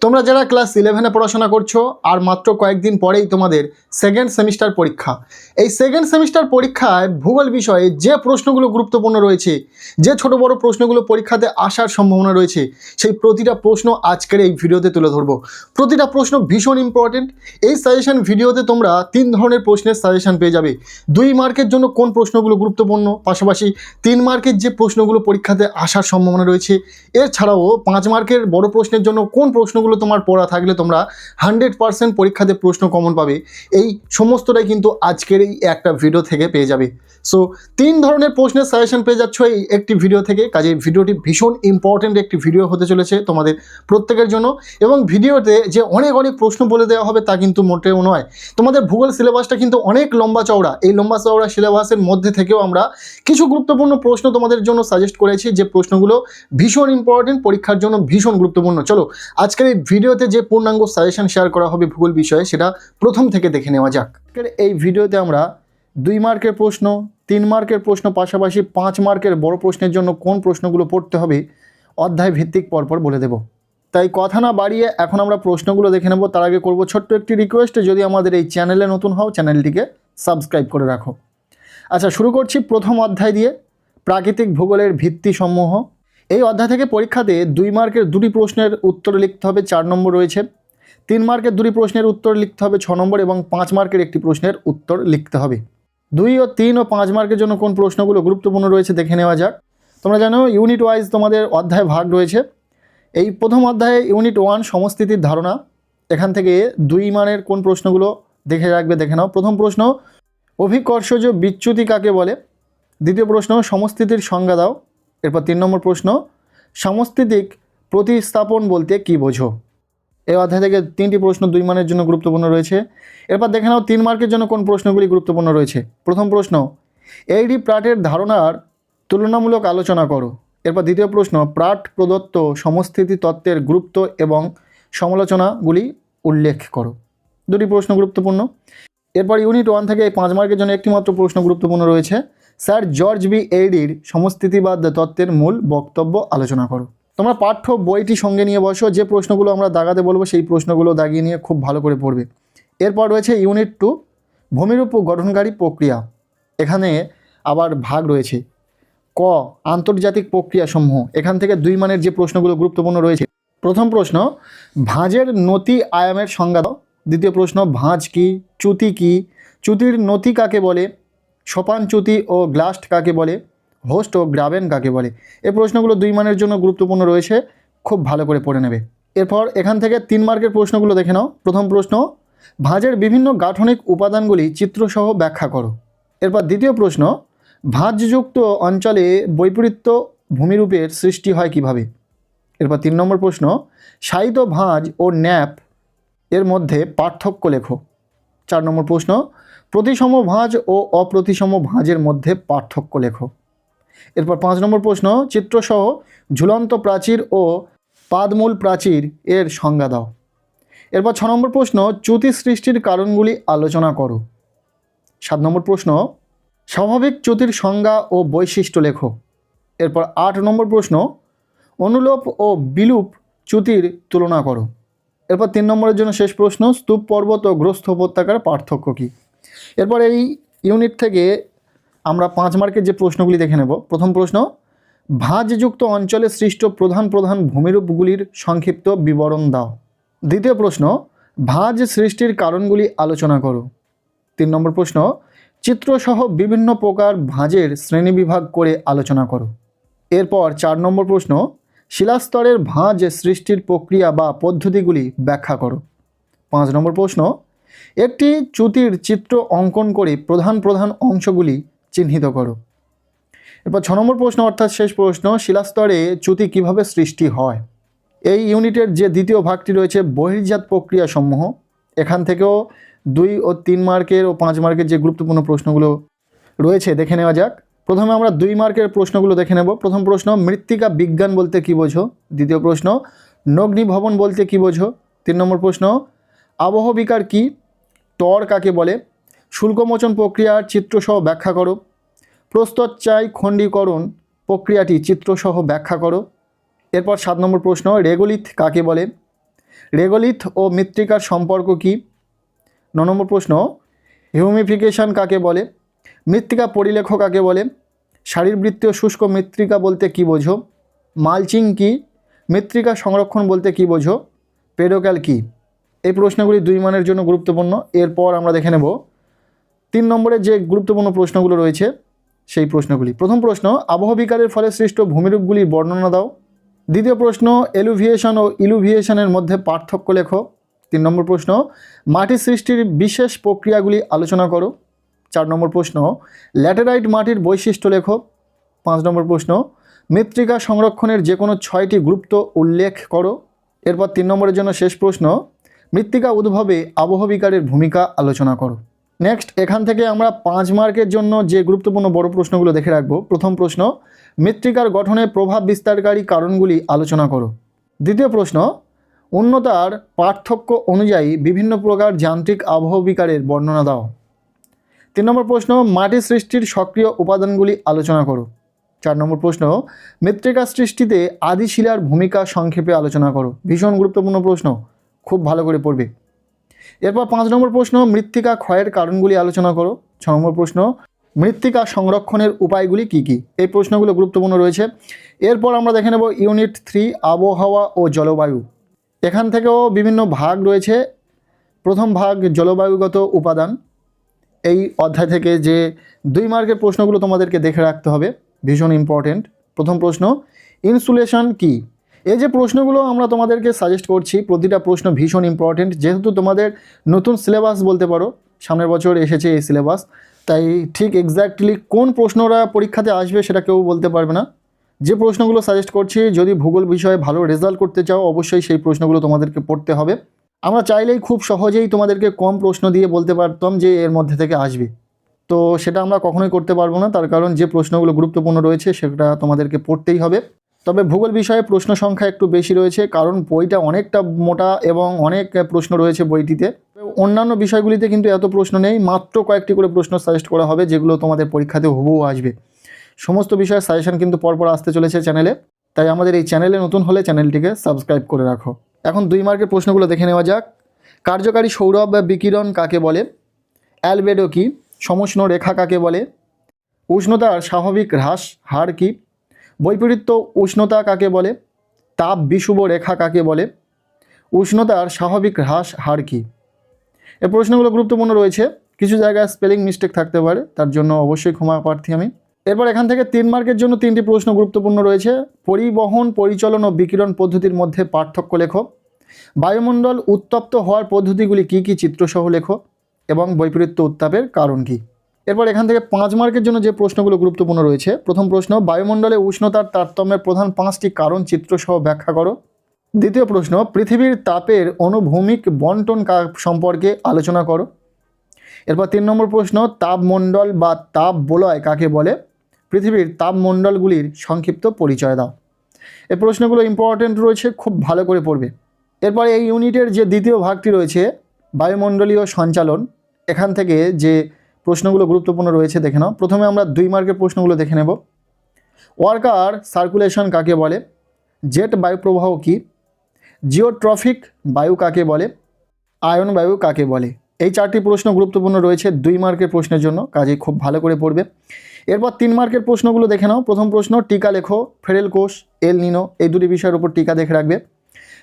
তোমরা যারা ক্লাস 11-এ পড়াশোনা করছো আর মাত্র কয়েকদিন পরেই তোমাদের সেকেন্ড সেমিস্টার পরীক্ষা। এই সেকেন্ড সেমিস্টার পরীক্ষায় ভূগোল বিষয়ে যে প্রশ্নগুলো গুরুত্বপূর্ণ রয়েছে, যে ছোট বড় প্রশ্নগুলো পরীক্ষাতে আসার সম্ভাবনা রয়েছে, সেই প্রতিটা প্রশ্ন আজকের এই ভিডিওতে তুলে ধরবো। প্রতিটা প্রশ্ন ভীষণ ইম্পর্টেন্ট। এই সাজেশন ভিডিওতে তোমরা 3 ধরনের প্রশ্নের সাজেশন পেয়ে যাবে। 2 মার্কের জন্য কোন প্রশ্নগুলো গুরুত্বপূর্ণ, পাশাপাশি 3 মার্কের যে প্রশ্নগুলো পরীক্ষাতে আসার সম্ভাবনা রয়েছে, এছাড়াও 5 মার্কের বড় প্রশ্নের জন্য কোন প্রশ্নগুলো তোমার পড়া থাকলে তোমরা 100% পরীক্ষাতে প্রশ্ন কমন পাবে। এই সমস্তটাই কিন্তু আজকের এই একটা ভিডিও থেকে পেয়ে যাবে। সো 3 ধরনের প্রশ্নের সাজেশন পেয়ে যাচ্ছ এই একটি ভিডিও থেকে। কাজে ভিডিওটি ভীষণ ইম্পর্টেন্ট একটি ভিডিও হতে চলেছে তোমাদের প্রত্যেকের জন্য। এবং ভিডিওতে যে অনেক প্রশ্ন বলে দেওয়া হবে তা কিন্তু মোটেও নয়। তোমাদের ভূগোল সিলেবাসটা কিন্তু অনেক লম্বা চওড়া। এই লম্বা চওড়া সিলেবাসের মধ্যে থেকেও আমরা কিছু গুরুত্বপূর্ণ প্রশ্ন তোমাদের জন্য সাজেস্ট করেছি, যে প্রশ্নগুলো ভীষণ ইম্পর্টেন্ট, পরীক্ষার জন্য ভীষণ গুরুত্বপূর্ণ। চলো আজকের এই ভিডিওতে যে পূর্ণাঙ্গ সাজেশন শেয়ার করা হবে ভূগোল বিষয়ে, সেটা প্রথম থেকে দেখে নেওয়া যাক। এই ভিডিওতে আমরা 2 মার্কের প্রশ্ন, 3 মার্কের প্রশ্ন, পাশাপাশি 5 মার্কের বড় প্রশ্নের জন্য কোন প্রশ্নগুলো পড়তে হবে অধ্যায় ভিত্তিক পরপর বলে দেব। তাই কথা না বাড়িয়ে এখন আমরা প্রশ্নগুলো দেখে নেব। তার আগে করব ছোট্ট একটি রিকোয়েস্ট, যদি আমাদের এই চ্যানেলে নতুন হও চ্যানেলটিকে সাবস্ক্রাইব করে রাখো। আচ্ছা, শুরু করছি প্রথম অধ্যায় দিয়ে, প্রাকৃতিক ভূগোলের ভিত্তিসমূহ। এই অধ্যায় থেকে পরীক্ষাতে 2 মার্কের 2টি প্রশ্নের উত্তর লিখতে হবে, 4 নম্বর রয়েছে। 3 মার্কের 2টি প্রশ্নের উত্তর লিখতে হবে, 6 নম্বর, এবং 5 মার্কের একটি প্রশ্নের উত্তর লিখতে হবে। 2 ও 3 ও 5 মার্কের জন্য কোন প্রশ্নগুলো গুরুত্বপূর্ণ রয়েছে দেখে নেওয়া যাক। তোমরা জানো ইউনিট ওয়াইজ তোমাদের অধ্যায় ভাগ রয়েছে। এই প্রথম অধ্যায়ে ইউনিট 1 সমস্থিতির ধারণা। এখান থেকে 2 মানের কোন প্রশ্নগুলো দেখে রাখবে দেখে নাও। প্রথম প্রশ্ন, অভিকর্ষজ বিচ্যুতি কাকে বলে? দ্বিতীয় প্রশ্ন, সমস্থিতির সংজ্ঞা দাও। এরপর 3 নম্বর প্রশ্ন, সমস্থিতিক প্রতিস্থাপন বলতে কী বোঝো? এই অধ্যায় থেকে 3টি প্রশ্ন 2 মানের জন্য গুরুত্বপূর্ণ রয়েছে। এরপর দেখে নাও 3 মার্কের জন্য কোন প্রশ্নগুলি গুরুত্বপূর্ণ রয়েছে। প্রথম প্রশ্ন, এইডি প্রাটের ধারণার তুলনামূলক আলোচনা করো। এরপর দ্বিতীয় প্রশ্ন, প্রাট প্রদত্ত সমস্থিতি তত্ত্বের গুরুত্ব এবং সমালোচনাগুলি উল্লেখ করো। 2টি প্রশ্ন গুরুত্বপূর্ণ। এরপর ইউনিট 1 থেকে 5 মার্কের জন্য একটি মাত্র প্রশ্ন গুরুত্বপূর্ণ রয়েছে। স্যার জর্জ বি এইডির সমস্থিতিবাদ তত্ত্বের মূল বক্তব্য আলোচনা করো। তোমরা পাঠ্য বইটি সঙ্গে নিয়ে বসো, যে প্রশ্নগুলো আমরা দাগাতে বলবো সেই প্রশ্নগুলো দাগিয়ে নিয়ে খুব ভালো করে পড়বে। এরপর রয়েছে ইউনিট 2, ভূমিরূপ গঠনকারী প্রক্রিয়া। এখানে আবার ভাগ রয়েছে। ক, আন্তর্জাতিক প্রক্রিয়াসমূহ। এখান থেকে 2 মানের যে প্রশ্নগুলো গুরুত্বপূর্ণ রয়েছে। প্রথম প্রশ্ন, ভাঁজের নতি আয়ামের সংজ্ঞা দাও। দ্বিতীয় প্রশ্ন, ভাঁজ কি, চ্যুতি কি, চ্যুতির নতি কাকে বলে, সোপান চ্যুতি ও গ্লাস্ট কাকে বলে, হোস্ট ও গ্রাবেন কাকে বলে। এই প্রশ্নগুলো 2 মানের জন্য গুরুত্বপূর্ণ রয়েছে, খুব ভালো করে পড়ে নেবে। এরপর এখান থেকে 3 মার্কের প্রশ্নগুলো দেখে নাও। প্রথম প্রশ্ন, ভাঁজের বিভিন্ন গাঠনিক উপাদানগুলি চিত্রসহ ব্যাখ্যা করো। এরপর দ্বিতীয় প্রশ্ন, ভাঁজযুক্ত অঞ্চলে বৈপরীত্য ভূমিরূপের সৃষ্টি হয় কিভাবে। এরপর 3 নম্বর প্রশ্ন, সাহিত্য ভাঁজ ও ন্যাপ এর মধ্যে পার্থক্য লেখো। 4 নম্বর প্রশ্ন, প্রতিসম ভাঁজ ও অপ্রতিসম ভাঁজের মধ্যে পার্থক্য লেখো। এরপর 5 নম্বর প্রশ্ন, চিত্রসহ ঝুলন্ত প্রাচীর ও পাদমূল প্রাচীর এর সংজ্ঞা দাও। এরপর 6 নম্বর প্রশ্ন, চ্যুতি সৃষ্টির কারণগুলি আলোচনা করো। 7 নম্বর প্রশ্ন, স্বাভাবিক চ্যুতির সংজ্ঞা ও বৈশিষ্ট্য লেখো। এরপর 8 নম্বর প্রশ্ন, অনুলোপ ও বিলুপ চ্যুতির তুলনা করো। এরপর 3 নম্বরের জন্য শেষ প্রশ্ন, স্তূপ পর্বত ও গ্রস্ত উপত্যকার পার্থক্য কী। এরপর এই ইউনিট থেকে আমরা 5 মার্কের যে প্রশ্নগুলি দেখে নেব। প্রথম প্রশ্ন, ভাঁজযুক্ত অঞ্চলে সৃষ্ট প্রধান প্রধান ভূমিরূপগুলির সংক্ষিপ্ত বিবরণ দাও। দ্বিতীয় প্রশ্ন, ভাঁজ সৃষ্টির কারণগুলি আলোচনা করো। 3 নম্বর প্রশ্ন, চিত্রসহ বিভিন্ন প্রকার ভাঁজের শ্রেণীবিভাগ করে আলোচনা করো। এরপর 4 নম্বর প্রশ্ন, শিলাস্তরের ভাঁজ সৃষ্টির প্রক্রিয়া বা পদ্ধতিগুলি ব্যাখ্যা করো। 5 নম্বর প্রশ্ন, একটি চ্যুতির চিত্র অঙ্কন করে প্রধান প্রধান অংশগুলি চিহ্নিত করো। এরপর 6 নম্বর প্রশ্ন অর্থাৎ শেষ প্রশ্ন, শিলাস্তরে চ্যুতি কিভাবে সৃষ্টি হয়। এই ইউনিটের যে দ্বিতীয় ভাগটি রয়েছে বহির্জাত প্রক্রিয়াসমূহ, এখান থেকেও 2 ও 3 মার্কের ও 5 মার্কের যে গুরুত্বপূর্ণ প্রশ্নগুলো রয়েছে দেখে নেওয়া যাক। প্রথমে আমরা 2 মার্কের প্রশ্নগুলো দেখে নেব। প্রথম প্রশ্ন, মৃত্তিকা বিজ্ঞান বলতে কী বোঝো। দ্বিতীয় প্রশ্ন, নগ্নিভবন বলতে কী বোঝো। 3 নম্বর প্রশ্ন, আবহবিকার কী, টর কাকে বলে, শুল্কমোচন প্রক্রিয়ার চিত্রসহ ব্যাখ্যা করো। প্রস্তরচাই খণ্ডীকরণ প্রক্রিয়াটি চিত্রসহ ব্যাখ্যা করো। এরপর 7 নম্বর প্রশ্ন, রেগোলিথ কাকে বলে। রেগোলিথ ও মৃত্তিকার সম্পর্ক কি? 9 নম্বর প্রশ্ন, হিউমিফিকেশন কাকে বলে? মৃত্তিকা পরিলেখ কাকে বলে? শারীরবৃত্তীয় শুষ্ক মৃত্তিকা বলতে কি বোঝো? মালচিং কি? মৃত্তিকা সংরক্ষণ বলতে কি বোঝো? পেডোক্যাল কি? এই প্রশ্নগুলি 2 মানের জন্য গুরুত্বপূর্ণ। এরপর আমরা দেখে নেব 3 নম্বরে যে গুরুত্বপূর্ণ প্রশ্নগুলো রয়েছে সেই প্রশ্নগুলি। প্রথম প্রশ্ন, আবহবিকারের ফলে সৃষ্ট ভূমিরূপগুলির বর্ণনা দাও। দ্বিতীয় প্রশ্ন, এলুভিয়েশন ও ইলুভিয়েশনের মধ্যে পার্থক্য লেখো। 3 নম্বর প্রশ্ন, মাটি সৃষ্টির বিশেষ প্রক্রিয়াগুলি আলোচনা করো। 4 নম্বর প্রশ্ন, ল্যাটেরাইট মাটির বৈশিষ্ট্য লেখো। 5 নম্বর প্রশ্ন, মৃত্তিকা সংরক্ষণের যে কোনো 6টি গুরুত্ব উল্লেখ করো। এরপর 3 নম্বরের জন্য শেষ প্রশ্ন, মৃত্তিকা উদ্ভবে আবহবিকারের ভূমিকা আলোচনা করো। নেক্সট, এখান থেকে আমরা 5 মার্কের জন্য যে গুরুত্বপূর্ণ বড় প্রশ্নগুলো দেখে রাখবো। প্রথম প্রশ্ন, মৃত্তিকার গঠনে প্রভাব বিস্তারকারী কারণগুলি আলোচনা করো। দ্বিতীয় প্রশ্ন, উন্নতার পার্থক্য অনুযায়ী বিভিন্ন প্রকার যান্ত্রিক আবহবিকারের বর্ণনা দাও। 3 নম্বর প্রশ্ন, মাটি সৃষ্টির সক্রিয় উপাদানগুলি আলোচনা করো। 4 নম্বর প্রশ্ন, মৃত্তিকা সৃষ্টিতে আদি শিলার ভূমিকা সংক্ষেপে আলোচনা করো। ভীষণ গুরুত্বপূর্ণ প্রশ্ন, খুব ভালো করে পড়বে। এরপর 5 নম্বর প্রশ্ন, মৃত্তিকা ক্ষয়ের কারণগুলি আলোচনা করো। 6 নম্বর প্রশ্ন, মৃত্তিকা সংরক্ষণের উপায়গুলি কি কি? এই প্রশ্নগুলো গুরুত্বপূর্ণ রয়েছে। এরপর আমরা দেখে নেব ইউনিট 3, আবহাওয়া ও জলবায়ু। এখান থেকেও বিভিন্ন ভাগ রয়েছে। প্রথম ভাগ, জলবায়ুগত উপাদান। এই অধ্যায় থেকে যে 2 মার্কের প্রশ্নগুলো তোমাদেরকে দেখে রাখতে হবে, ভীষণ ইম্পর্টেন্ট। প্রথম প্রশ্ন, ইনসুলেশন কি? এই যে প্রশ্নগুলো আমরা তোমাদেরকে সাজেস্ট করছি, প্রতিটা প্রশ্ন ভীষণ ইম্পর্টেন্ট। যেহেতু তোমাদের নতুন সিলেবাস বলতে পারো, সামনের বছর এসেছে এই সিলেবাস, তাই ঠিক এক্স্যাক্টলি কোন প্রশ্নরা পরীক্ষাতে আসবে সেটা কেউ বলতে পারবে না। যে প্রশ্নগুলো সাজেস্ট করছি, যদি ভূগোল বিষয়ে ভালো রেজাল্ট করতে চাও অবশ্যই সেই প্রশ্নগুলো তোমাদেরকে পড়তে হবে। আমরা চাইলেই খুব সহজেই তোমাদেরকে কম প্রশ্ন দিয়ে বলতে পারতাম যে এর মধ্যে থেকে আসবে, তো সেটা আমরা কখনোই করতে পারবো না। তার কারণ যে প্রশ্নগুলো গুরুত্বপূর্ণ রয়েছে সেটা তোমাদেরকে পড়তেই হবে। তবে ভূগোল বিষয়ে প্রশ্ন সংখ্যা একটু বেশি রয়েছে, কারণ বইটা অনেকটা মোটা এবং অনেক প্রশ্ন রয়েছে বইটিতে। অন্যান্য বিষয়গুলিতে কিন্তু এত প্রশ্ন নেই, মাত্র কয়েকটি করে প্রশ্ন সাজেস্ট করা হবে যেগুলো তোমাদের পরীক্ষাতে হুবহু আসবে। সমস্ত বিষয়ের সাজেশন কিন্তু পরপর আসতে চলেছে চ্যানেলে, তাই আমাদের এই চ্যানেলে নতুন হলে চ্যানেলটিকে সাবস্ক্রাইব করে রাখো। এখন 2 মার্কের প্রশ্নগুলো দেখে নেওয়া যাক। কার্যকারী সৌরভ বা বিকিরণ কাকে বলে? অ্যালবেডো কি? সমষ্ণ রেখা কাকে বলে? উষ্ণতার স্বাভাবিক হ্রাস হার কি? বৈপরীত্য উষ্ণতা কাকে বলে? তাপ বিষুব রেখা কাকে বলে? উষ্ণতার স্বাভাবিক হ্রাস হার কি? এই প্রশ্নগুলো গুরুত্বপূর্ণ রয়েছে। কিছু জায়গায় স্পেলিং মিস্টেক থাকতে পারে, তার জন্য অবশ্যই ক্ষমা প্রার্থী আমি। এরপর এখান থেকে 3 মার্কের জন্য 3টি প্রশ্ন গুরুত্বপূর্ণ রয়েছে। পরিবহন, পরিচালন ও বিকিরণ পদ্ধতির মধ্যে পার্থক্য লেখো। বায়ুমণ্ডল উত্তপ্ত হওয়ার পদ্ধতিগুলি কী কী চিত্রসহ লেখো। এবং বৈপরীত্য উত্তাপের কারণ কী? এরপর এখান থেকে 5 মার্কের জন্য যে প্রশ্নগুলো গুরুত্বপূর্ণ রয়েছে। প্রথম প্রশ্ন, বায়ুমণ্ডলে উষ্ণতার তারতম্যের প্রধান 5টি কারণ চিত্রসহ ব্যাখ্যা করো। দ্বিতীয় প্রশ্ন, পৃথিবীর তাপের অনুভূমিক বন্টন সম্পর্কে আলোচনা করো। এরপর 3 নম্বর প্রশ্ন, তাপমণ্ডল বা তাপ বলয় কাকে বলে? পৃথিবীর তাপমণ্ডলগুলির সংক্ষিপ্ত পরিচয় দাও। এই প্রশ্নগুলো ইম্পর্টেন্ট রয়েছে, খুব ভালো করে পড়বে। এরপর এই ইউনিটের যে দ্বিতীয় ভাগটি রয়েছে, বায়ুমণ্ডলীয় সঞ্চালন, এখান থেকে যে প্রশ্নগুলো গুরুত্বপূর্ণ রয়েছে দেখে নাও। প্রথমে আমরা 2 মার্কের প্রশ্নগুলো দেখে নেব। ওয়ার্কার সার্কুলেশন কাকে বলে? জেট বায়ুপ্রবাহ কি? জিওট্রফিক বায়ু কাকে বলে? আয়ন বায়ু কাকে বলে? এই 4টি প্রশ্ন গুরুত্বপূর্ণ রয়েছে 2 মার্কের প্রশ্নের জন্য, কাজে খুব ভালো করে পড়বে। এরপর 3 মার্কের প্রশ্নগুলো দেখে নাও। প্রথম প্রশ্ন, টিকা লেখো। ফেরেল কোষ, এল নিনো, এই দুটি বিষয়ের উপর টিকা দেখে রাখবে।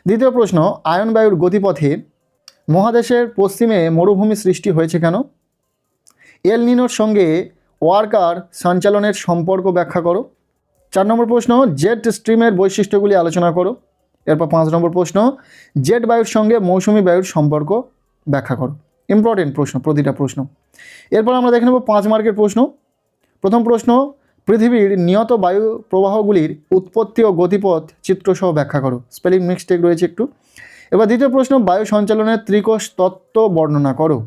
দ্বিতীয় প্রশ্ন, আয়ন বায়ুর গতিপথে মহাদেশের পশ্চিমে মরুভূমি সৃষ্টি হয়েছে কেন? এল নিনোর সঙ্গে ওয়ার্কার সঞ্চালনের সম্পর্ক ব্যাখ্যা করো। 4 নম্বর প্রশ্ন, জেট স্ট্রিমের বৈশিষ্ট্যগুলি আলোচনা করো। এরপর 5 নম্বর প্রশ্ন, জেট বায়ুর সঙ্গে মৌসুমি বায়ুর সম্পর্ক ব্যাখ্যা করো। ইম্পর্টেন্ট প্রশ্ন প্রতিটা প্রশ্ন। এরপর আমরা দেখে নেব 5 মার্কের প্রশ্ন। প্রথম প্রশ্ন, পৃথিবীর নিয়ত বায়ু প্রবাহগুলির উৎপত্তি ও গতিপথ চিত্রসহ ব্যাখ্যা করো। স্পেলিং মিস্টেক রয়েছে একটু। এবার দ্বিতীয় প্রশ্ন, বায়ু সঞ্চালনের ত্রিকোষ তত্ত্ব বর্ণনা করো।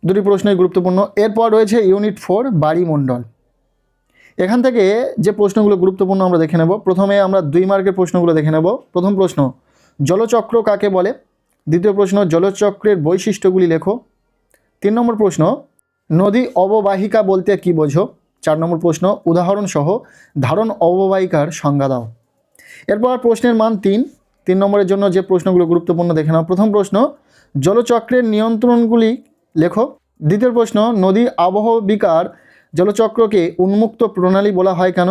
দুটি প্রশ্নই গুরুত্বপূর্ণ। এরপর রয়েছে ইউনিট 4, বায়ুমণ্ডল। এখান থেকে যে প্রশ্নগুলো গুরুত্বপূর্ণ আমরা দেখে নেব। প্রথমে আমরা 2 মার্কের প্রশ্নগুলো দেখে নেব। প্রথম প্রশ্ন, জলচক্র কাকে বলে? দ্বিতীয় প্রশ্ন, জলচক্রের বৈশিষ্ট্যগুলি লেখো। 3 নম্বর প্রশ্ন, নদী অববাহিকা বলতে কী বোঝো? 4 নম্বর প্রশ্ন, উদাহরণসহ ধারণ অববাহিকার সংজ্ঞা দাও। এরপর প্রশ্নের মান 3। 3 নম্বরের জন্য যে প্রশ্নগুলো গুরুত্বপূর্ণ দেখে নাও। প্রথম প্রশ্ন, জলচক্রের নিয়ন্ত্রণগুলি লেখো। দ্বিতীয় প্রশ্ন, নদী আবহবিকার জলচক্রকে উন্মুক্ত প্রণালী বলা হয় কেন?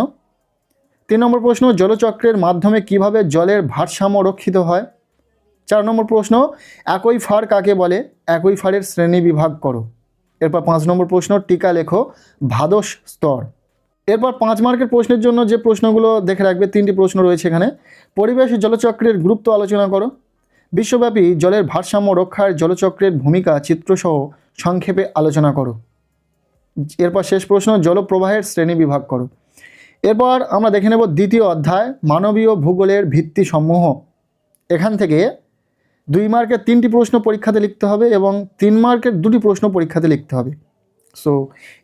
3 নম্বর প্রশ্ন, জলচক্রের মাধ্যমে কিভাবে জলের ভারসাম্য রক্ষিত হয়? 4 নম্বর প্রশ্ন, অ্যাকুইফার কাকে বলে? অ্যাকুইফারের শ্রেণী বিভাগ করো। এরপর 5 নম্বর প্রশ্ন, টিকা লেখো ভাদশ স্তর। এরপর 5 মার্কের প্রশ্নের জন্য যে প্রশ্নগুলো দেখে রাখবে, 3টি প্রশ্ন রয়েছে এখানে। পরিবেশ জলচক্রের গুরুত্ব আলোচনা করো। বিশ্বব্যাপী জলের ভারসাম্য রক্ষায় জলচক্রের ভূমিকা চিত্রসহ সংক্ষেপে আলোচনা করো। এরপর শেষ প্রশ্ন, জলপ্রবাহের শ্রেণী বিভাগ করো। এরপর আমরা দেখে নেব দ্বিতীয় অধ্যায়, মানবীয় ভূগোলের ভিত্তিসমূহ। এখান থেকে 2 মার্কের 3টি প্রশ্ন পরীক্ষাতে লিখতে হবে এবং 3 মার্কের 2টি প্রশ্ন পরীক্ষাতে লিখতে হবে। সো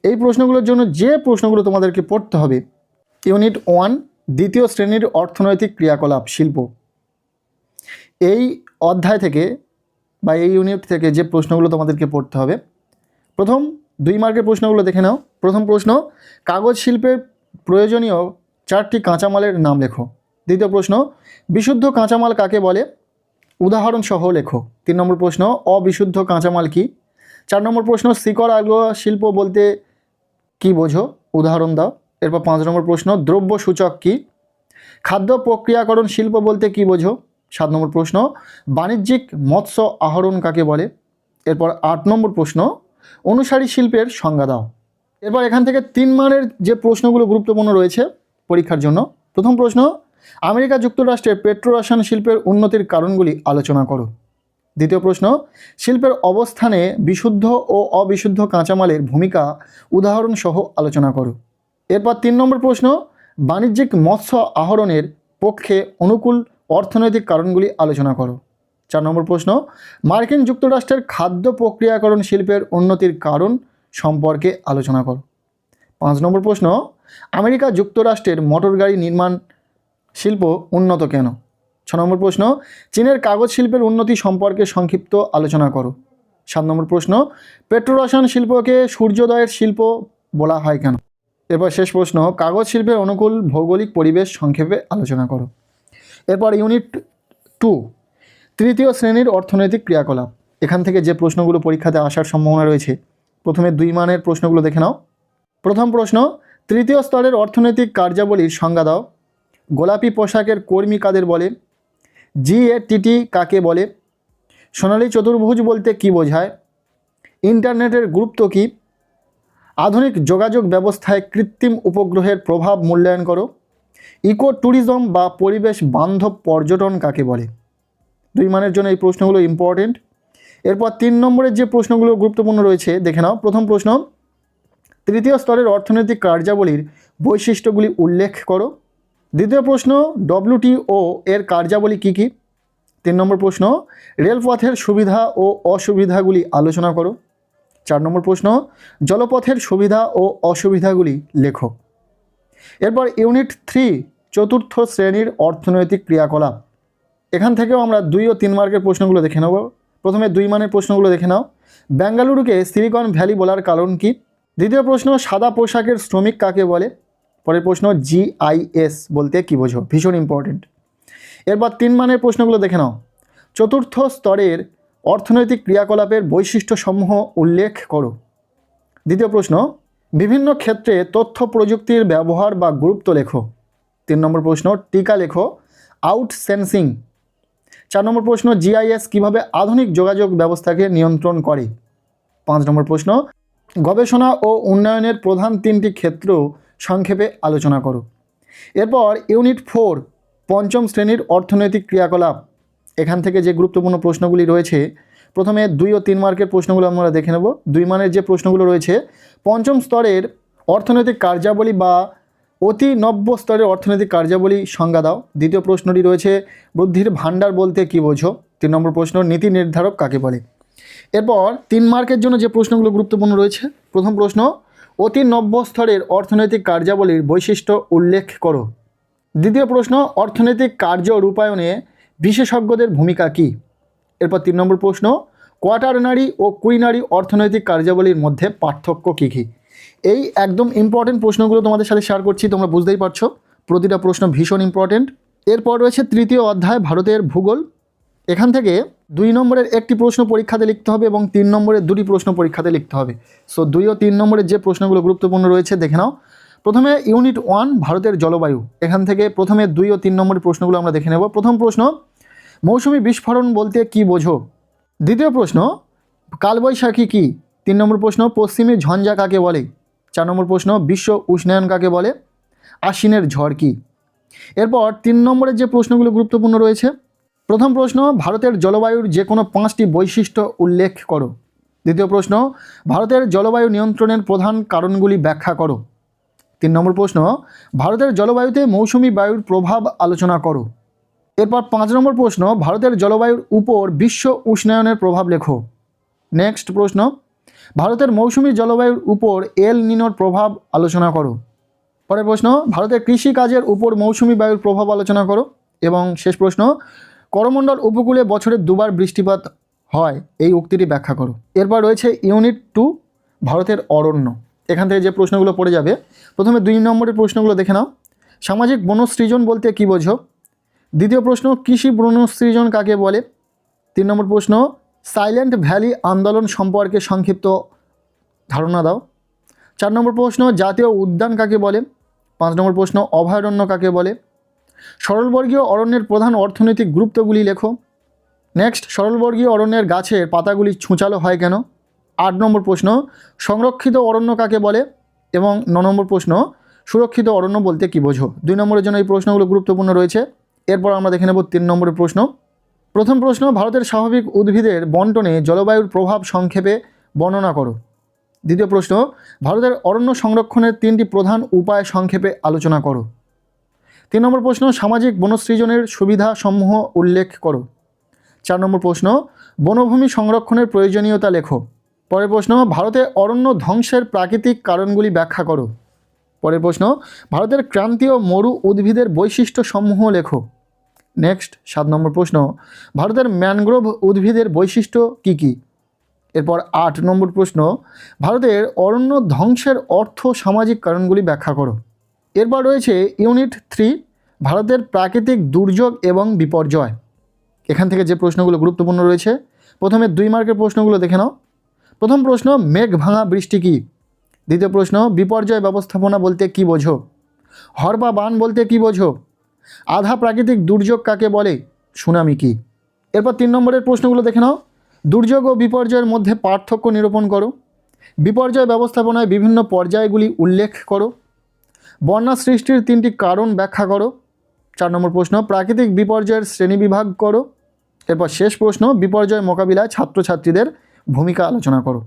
এই প্রশ্নগুলোর জন্য যে প্রশ্নগুলো তোমাদেরকে পড়তে হবে, ইউনিট 1 দ্বিতীয় শ্রেণীর অর্থনৈতিক ক্রিয়াকলাপ শিল্প। এই অধ্যায় থেকে বা এই ইউনিট থেকে যে প্রশ্নগুলো তোমাদেরকে পড়তে হবে, প্রথম 2 মার্কের প্রশ্নগুলো দেখে নাও। প্রথম প্রশ্ন, কাগজ শিল্পের প্রয়োজনীয় 4টি কাঁচামালের নাম লেখো। দ্বিতীয় প্রশ্ন, বিশুদ্ধ কাঁচামাল কাকে বলে? উদাহরণ সহ লেখো। 3 নম্বর প্রশ্ন, অবিশুদ্ধ কাঁচামাল কি? 4 নম্বর প্রশ্ন, শিকড় আলগা শিল্প বলতে কি বোঝো? উদাহরণ দাও। এরপর 5 নম্বর প্রশ্ন, দ্রব্য সূচক কি? খাদ্য প্রক্রিয়াকরণ শিল্প বলতে কি বোঝো? 7 নম্বর প্রশ্ন, বাণিজ্যিক মৎস্য আহরণ কাকে বলে? এরপর 8 নম্বর প্রশ্ন, অনুসারী শিল্পের সংজ্ঞা দাও। এরপর এখান থেকে 3 মানের যে প্রশ্নগুলো গুরুত্বপূর্ণ রয়েছে পরীক্ষার জন্য। প্রথম প্রশ্ন, আমেরিকা যুক্তরাষ্ট্রের পেট্রোরসায়ন শিল্পের উন্নতির কারণগুলি আলোচনা করো। দ্বিতীয় প্রশ্ন, শিল্পের অবস্থানে বিশুদ্ধ ও অবিশুদ্ধ কাঁচামালের ভূমিকা উদাহরণ সহ আলোচনা করো। এরপর 3 নম্বর প্রশ্ন, বাণিজ্যিক মৎস্য আহরণের পক্ষে অনুকূল অর্থনৈতিক কারণগুলি আলোচনা করো। 4 নম্বর প্রশ্ন, মার্কিন যুক্তরাষ্ট্রের খাদ্য প্রক্রিয়াকরণ শিল্পের উন্নতির কারণ সম্পর্কে আলোচনা করো। 5 নম্বর প্রশ্ন, আমেরিকা যুক্তরাষ্ট্রের মোটর গাড়ি নির্মাণ শিল্প উন্নত কেন? 6 নম্বর প্রশ্ন, চীনের কাগজ শিল্পের উন্নতি সম্পর্কে সংক্ষিপ্ত আলোচনা করো। 7 নম্বর প্রশ্ন, পেট্রোরসায়ন শিল্পকে সূর্যোদয়ের শিল্প বলা হয় কেন? এরপর শেষ প্রশ্ন, কাগজ শিল্পের অনুকূল ভৌগোলিক পরিবেশ সংক্ষেপে আলোচনা করো। এরপর ইউনিট 2 তৃতীয় শ্রেণীর অর্থনৈতিক ক্রিয়াকলাপ। এখান থেকে যে প্রশ্নগুলো পরীক্ষাতে আসার সম্ভাবনা রয়েছে, প্রথমে 2 মানের প্রশ্নগুলো দেখে নাও। প্রথম প্রশ্ন, তৃতীয় স্তরের অর্থনৈতিক কার্যাবলীর সংজ্ঞা দাও। গোলাপি পোশাকের কর্মী কাদের বলে? GATT কাকে বলে? সোনালী চতুর্ভুজ বলতে কি বোঝায়? ইন্টারনেটের গুরুত্ব কী? আধুনিক যোগাযোগ ব্যবস্থায় কৃত্রিম উপগ্রহের প্রভাব মূল্যায়ন করো। ইকো ট্যুরিজম বা পরিবেশ বান্ধব পর্যটন কাকে বলে? 2 মানের জন্য এই প্রশ্নগুলো ইম্পর্টেন্ট। এরপর 3 নম্বরের যে প্রশ্নগুলো গুরুত্বপূর্ণ রয়েছে দেখে নাও। প্রথম প্রশ্ন, তৃতীয় স্তরের অর্থনৈতিক কার্যাবলীর বৈশিষ্ট্যগুলি উল্লেখ করো। দ্বিতীয় প্রশ্ন, WTO এর কার্যাবলী কী কী? 3 নম্বর প্রশ্ন, রেলপথের সুবিধা ও অসুবিধাগুলি আলোচনা করো। 4 নম্বর প্রশ্ন, জলপথের সুবিধা ও অসুবিধাগুলি লেখো। এরপর ইউনিট 3 চতুর্থ শ্রেণীর অর্থনৈতিক ক্রিয়াকলাপ। এখান থেকেও আমরা 2 ও 3 মার্কের প্রশ্নগুলো দেখে নেব। প্রথমে 2 মানের প্রশ্নগুলো দেখে নাও। বেঙ্গালুরুকে সিলিকন ভ্যালি বলার কারণ কি? দ্বিতীয় প্রশ্ন, সাদা পোশাকের শ্রমিক কাকে বলে? পরের প্রশ্ন, GIS বলতে কি বোঝো? ভীষণ ইম্পর্টেন্ট। এরপর 3 মানের প্রশ্নগুলো দেখে নাও। চতুর্থ স্তরের অর্থনৈতিক ক্রিয়াকলাপের বৈশিষ্ট্যসমূহ উল্লেখ করো। দ্বিতীয় প্রশ্ন, বিভিন্ন ক্ষেত্রে তথ্য প্রযুক্তির ব্যবহার বা গুরুত্ব লেখো। 3 নম্বর প্রশ্ন, টিকা লেখো আউটসেন্সিং। 4 নম্বর প্রশ্ন, GIS কিভাবে আধুনিক যোগাযোগ ব্যবস্থাকে নিয়ন্ত্রণ করে? 5 নম্বর প্রশ্ন, গবেষণা ও উন্নয়নের প্রধান 3টি ক্ষেত্র সংক্ষেপে আলোচনা করো। এরপর ইউনিট 4 পঞ্চম শ্রেণীর অর্থনৈতিক ক্রিয়াকলাপ। এখান থেকে যে গুরুত্বপূর্ণ প্রশ্নগুলি রয়েছে, প্রথমে 2 ও 3 মার্কের প্রশ্নগুলো আমরা দেখে নেব। 2 মানের যে প্রশ্নগুলো রয়েছে, পঞ্চম স্তরের অর্থনৈতিক কার্যাবলী বা অতি নব্য স্তরের অর্থনৈতিক কার্যাবলী সংজ্ঞা দাও। দ্বিতীয় প্রশ্নটি রয়েছে, বুদ্ধির ভাণ্ডার বলতে কি বোঝো? 3 নম্বর প্রশ্ন, নীতি নির্ধারক কাকে বলে? এরপর 3 মার্কের জন্য যে প্রশ্নগুলো গুরুত্বপূর্ণ রয়েছে, প্রথম প্রশ্ন, অতি নব্য স্তরের অর্থনৈতিক কার্যাবলীর বৈশিষ্ট্য উল্লেখ করো। দ্বিতীয় প্রশ্ন, অর্থনৈতিক কার্য রূপায়ণে বিশেষজ্ঞদের ভূমিকা কী? এরপর 3 নম্বর প্রশ্ন, কোয়াটারনারি ও কুইনারি অর্থনৈতিক কার্যাবলীর মধ্যে পার্থক্য কী কী? এই একদম ইম্পর্টেন্ট প্রশ্নগুলো তোমাদের সাথে শেয়ার করছি। তোমরা বুঝতেই পারছো প্রতিটা প্রশ্ন ভীষণ ইম্পর্টেন্ট। এরপর রয়েছে তৃতীয় অধ্যায় ভারতের ভূগোল। এখান থেকে 2 নম্বরের একটি প্রশ্ন পরীক্ষাতে লিখতে হবে এবং 3 নম্বরের 2টি প্রশ্ন পরীক্ষাতে লিখতে হবে। সো 2 ও 3 নম্বরের যে প্রশ্নগুলো গুরুত্বপূর্ণ রয়েছে দেখে নাও। প্রথমে ইউনিট 1 ভারতের জলবায়ু, এখান থেকে প্রথমে 2 ও 3 নম্বরের প্রশ্নগুলো আমরা দেখে নেব। প্রথম প্রশ্ন, মৌসুমি বিস্ফোরণ বলতে কি বোঝো? দ্বিতীয় প্রশ্ন, কালবৈশাখী কি? 3 নম্বর প্রশ্ন, পশ্চিমী ঝঞ্ঝা কাকে বলে? 4 নম্বর প্রশ্ন, বিশ্ব উষ্ণায়ন কাকে বলে? আশ্বিনের ঝড় কি? এরপর 3 নম্বরের যে প্রশ্নগুলো গুরুত্বপূর্ণ রয়েছে, প্রথম প্রশ্ন, ভারতের জলবায়ুর যে কোনো 5টি বৈশিষ্ট্য উল্লেখ করো। দ্বিতীয় প্রশ্ন, ভারতের জলবায়ু নিয়ন্ত্রণের প্রধান কারণগুলি ব্যাখ্যা করো। 3 নম্বর প্রশ্ন, ভারতের জলবায়ুতে মৌসুমি বায়ুর প্রভাব আলোচনা করো। এরপর 5 নম্বর প্রশ্ন, ভারতের জলবায়ুর উপর বিশ্ব উষ্ণায়নের প্রভাব লেখো। নেক্সট প্রশ্ন, ভারতের মৌসুমি জলবায়ুর উপর এল নিনোর প্রভাব আলোচনা করো। পরের প্রশ্ন, ভারতের কৃষিকাজের উপর মৌসুমি বায়ুর প্রভাব আলোচনা করো। এবং শেষ প্রশ্ন, করমণ্ডল উপকূলে বছরে 2 বার বৃষ্টিপাত হয়, এই উক্তিটি ব্যাখ্যা করো। এরপর রয়েছে ইউনিট 2 ভারতের অরণ্য। এখান থেকে যে প্রশ্নগুলো পড়ে যাবে, প্রথমে 2 নম্বরের প্রশ্নগুলো দেখে নাও। সামাজিক বনসৃজন বলতে কী বোঝো? দ্বিতীয় প্রশ্ন, কৃষি বনসৃজন কাকে বলে? 3 নম্বর প্রশ্ন, সাইলেন্ট ভ্যালি আন্দোলন সম্পর্কে সংক্ষিপ্ত ধারণা দাও। 4 নম্বর প্রশ্ন, জাতীয় উদ্যান কাকে বলে? 5 নম্বর প্রশ্ন, অভয়ারণ্য কাকে বলে? সরলবর্গীয় অরণ্যের প্রধান অর্থনৈতিক গুরুত্বগুলি লেখো। নেক্সট, সরলবর্গীয় অরণ্যের গাছের পাতাগুলি ছুঁচালো হয় কেন? 8 নম্বর প্রশ্ন, সংরক্ষিত অরণ্য কাকে বলে? এবং 9 নম্বর প্রশ্ন, সুরক্ষিত অরণ্য বলতে কী বোঝো? 2 নম্বরের জন্য এই প্রশ্নগুলো গুরুত্বপূর্ণ রয়েছে। এরপর আমরা দেখে নেব 3 নম্বরের প্রশ্ন। প্রথম প্রশ্ন, ভারতের স্বাভাবিক উদ্ভিদের বন্টনে জলবায়ুর প্রভাব সংক্ষেপে বর্ণনা করো। দ্বিতীয় প্রশ্ন, ভারতের অরণ্য সংরক্ষণের 3টি প্রধান উপায় সংক্ষেপে আলোচনা করো। 3 নম্বর প্রশ্ন, সামাজিক বনসৃজনের সুবিধাসমূহ উল্লেখ করো। 4 নম্বর প্রশ্ন, বনভূমি সংরক্ষণের প্রয়োজনীয়তা লেখো। পরের প্রশ্ন, ভারতে অরণ্য ধ্বংসের প্রাকৃতিক কারণগুলি ব্যাখ্যা করো। পরের প্রশ্ন, ভারতের ক্রান্তীয় মরু উদ্ভিদের বৈশিষ্ট্যসমূহ লেখো। নেক্সট 7 নম্বর প্রশ্ন, ভারতের ম্যানগ্রোভ উদ্ভিদের বৈশিষ্ট্য কী কী? এরপর 8 নম্বর প্রশ্ন, ভারতের অরণ্য ধ্বংসের অর্থ সামাজিক কারণগুলি ব্যাখ্যা করো। এরপর রয়েছে ইউনিট 3 ভারতের প্রাকৃতিক দুর্যোগ এবং বিপর্যয়। এখান থেকে যে প্রশ্নগুলো গুরুত্বপূর্ণ রয়েছে, প্রথমে 2 মার্কের প্রশ্নগুলো দেখে নাও। প্রথম প্রশ্ন, মেঘ ভাঙা বৃষ্টি কী? দ্বিতীয় প্রশ্ন, বিপর্যয় ব্যবস্থাপনা বলতে কী বোঝো? হড় বা বান বলতে কী বোঝো? আধা প্রাকৃতিক দুর্যোগ কাকে বলে? সুনামি কী? এরপর 3 নম্বরের প্রশ্নগুলো দেখে নাও। দুর্যোগ ও বিপর্যয়ের মধ্যে পার্থক্য নিরূপণ করো। বিপর্যয় ব্যবস্থাপনায় বিভিন্ন পর্যায়গুলি উল্লেখ করো। বন্যা সৃষ্টির 3টি কারণ ব্যাখ্যা করো। 4 নম্বর প্রশ্ন, প্রাকৃতিক বিপর্যয়ের শ্রেণীবিভাগ করো। এরপর শেষ প্রশ্ন, বিপর্যয় মোকাবিলায় ছাত্রছাত্রীদের ভূমিকা আলোচনা করো।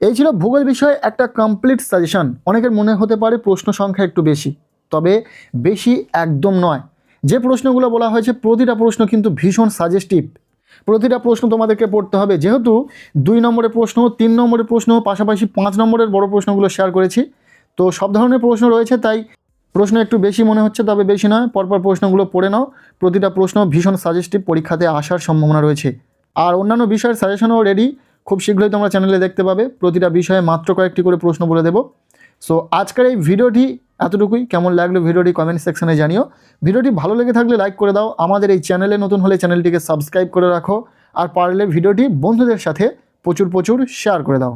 এই ছিল ভূগোল বিষয়ে একটা কমপ্লিট সাজেশন। অনেকের মনে হতে পারে প্রশ্ন সংখ্যা একটু বেশি, তবে বেশি একদম নয়। যে প্রশ্নগুলো বলা হয়েছে প্রতিটা প্রশ্ন কিন্তু ভীষণ সাজেস্টিভ। প্রতিটা প্রশ্ন তোমাদেরকে পড়তে হবে। যেহেতু 2 নম্বরের প্রশ্ন, 3 নম্বরের প্রশ্ন, পাশাপাশি 5 নম্বরের বড় প্রশ্নগুলো শেয়ার করেছি, তো সব ধরনের প্রশ্ন রয়েছে, তাই প্রশ্ন একটু বেশি মনে হচ্ছে, তবে বেশি নয়। পরপর প্রশ্নগুলো পড়ে নাও। প্রতিটা প্রশ্ন ভীষণ সাজেস্টিভ, পরীক্ষাতে আসার সম্ভাবনা রয়েছে। আর অন্যান্য বিষয়ের সাজেশনও রেডি, খুব শীঘ্রই তোমরা চ্যানেলে দেখতে পাবে। প্রতিটা বিষয়ে মাত্র কয়েকটি করে প্রশ্ন বলে দেবো। সো আজকের এই ভিডিওটি এতটুকুই। কেমন লাগলো ভিডিওটি কমেন্ট সেকশনে জানিও। ভিডিওটি ভালো লেগে থাকলে লাইক করে দাও। আমাদের এই চ্যানেলে নতুন হলে চ্যানেলটিকে সাবস্ক্রাইব করে রাখো। আর পারলে ভিডিওটি বন্ধুদের সাথে প্রচুর শেয়ার করে দাও।